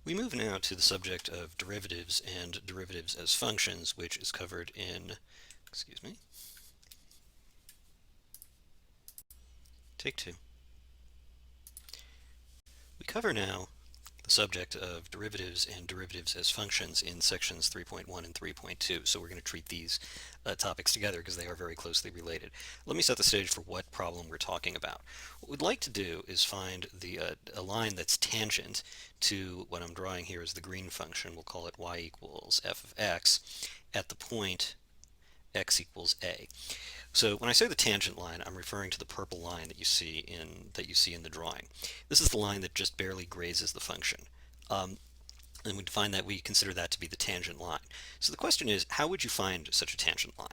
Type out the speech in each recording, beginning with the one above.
We move now to the subject of derivatives and derivatives as functions, which is covered in, excuse me, take two. We cover now the subject of derivatives and derivatives as functions in sections 3.1 and 3.2. So we're going to treat these topics together because they are very closely related. Let me set the stage for what problem we're talking about. What we'd like to do is find a line that's tangent to what I'm drawing here as the green function. We'll call it y equals f of x at the point x equals a. So when I say the tangent line, I'm referring to the purple line that you see in the drawing. This is the line that just barely grazes the function. And we consider that to be the tangent line. So the question is, how would you find such a tangent line?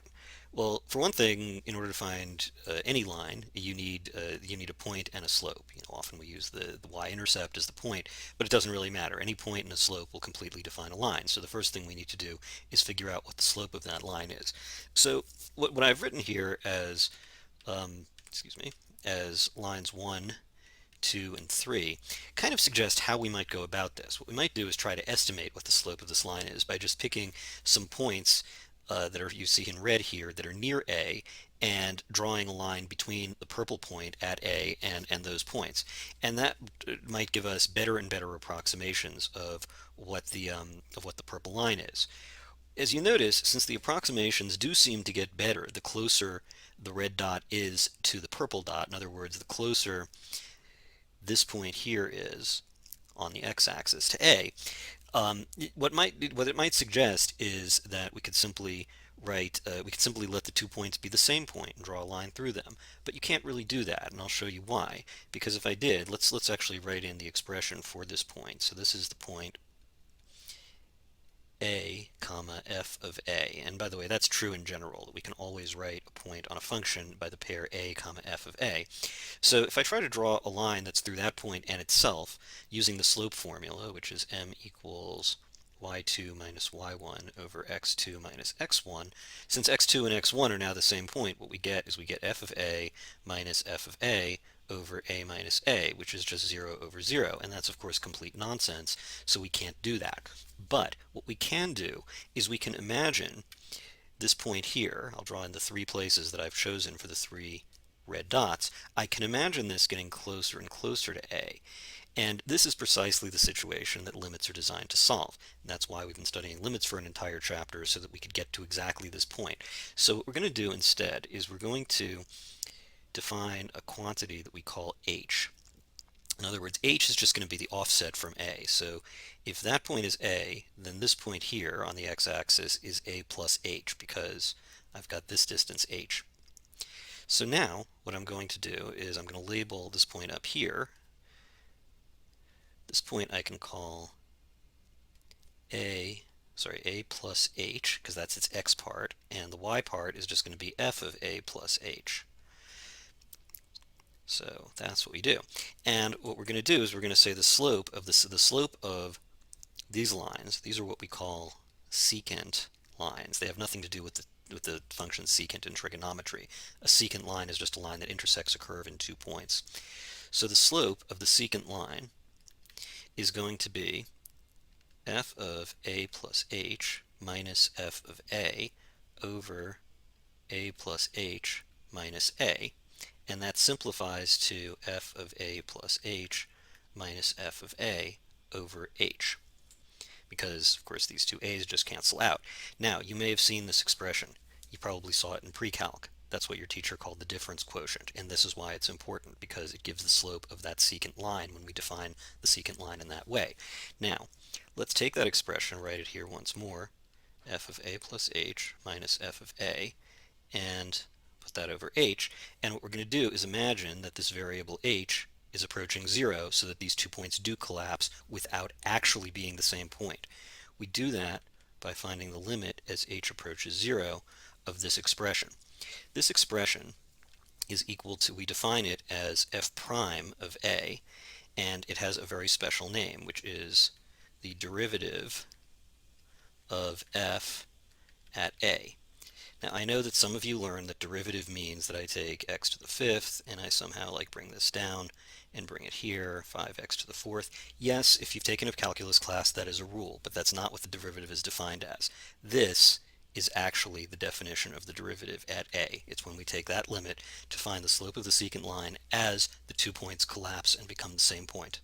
Well, for one thing, in order to find any line, you need a point and a slope. Often we use the y-intercept as the point, but it doesn't really matter. Any point and a slope will completely define a line. So the first thing we need to do is figure out what the slope of that line is. So what I've written here as as lines 1, 2, and 3 kind of suggest how we might go about this. What we might do is try to estimate what the slope of this line is by just picking some points you see in red here that are near A and drawing a line between the purple point at A and those points. And that might give us better and better approximations of what the purple line is. As you notice, since the approximations do seem to get better the closer the red dot is to the purple dot, in other words, the closer this point here is on the x-axis to A, what it might suggest is that we could simply let the 2 points be the same point and draw a line through them. But you can't really do that, and I'll show you why. Because if I did, let's actually write in the expression for this point. So this is the point a comma f of a. And by the way, that's true in general, that we can always write a point on a function by the pair a comma f of a. So if I try to draw a line that's through that point and itself using the slope formula, which is m equals y2 minus y1 over x2 minus x1, since x2 and x1 are now the same point, what we get is we get f of a minus f of a over a minus a, which is just 0 over 0. And that's, of course, complete nonsense, so we can't do that. But what we can do is we can imagine this point here. I'll draw in the 3 places that I've chosen for the 3 red dots. I can imagine this getting closer and closer to A. And this is precisely the situation that limits are designed to solve. And that's why we've been studying limits for an entire chapter, so that we could get to exactly this point. So what we're going to do instead is we're going to define a quantity that we call h. In other words, h is just going to be the offset from a. So if that point is a, then this point here on the x-axis is a plus h, because I've got this distance h. So now what I'm going to do is I'm going to label this point up here. This point I can call a plus h, because that's its x part, and the y part is just going to be f of a plus h. So that's what we do. And what we're going to do is we're going to say the slope of these lines. These are what we call secant lines. They have nothing to do with the function secant in trigonometry. A secant line is just a line that intersects a curve in 2 points. So the slope of the secant line is going to be f of a plus h minus f of a over a plus h minus a. And that simplifies to f of a plus h minus f of a over h, because, of course, these two a's just cancel out. Now, you may have seen this expression. You probably saw it in pre-calc. That's what your teacher called the difference quotient, and this is why it's important, because it gives the slope of that secant line when we define the secant line in that way. Now, let's take that expression, write it here once more, f of a plus h minus f of a, and put that over h, and what we're going to do is imagine that this variable h is approaching 0, so that these 2 points do collapse without actually being the same point. We do that by finding the limit as h approaches 0 of this expression. This expression is equal to, we define it as f prime of a, and it has a very special name, which is the derivative of f at a. Now I know that some of you learned that derivative means that I take x to the fifth and I somehow like bring this down and bring it here, 5x to the fourth. Yes, if you've taken a calculus class, that is a rule, but that's not what the derivative is defined as. This is actually the definition of the derivative at a. It's when we take that limit to find the slope of the secant line as the 2 points collapse and become the same point.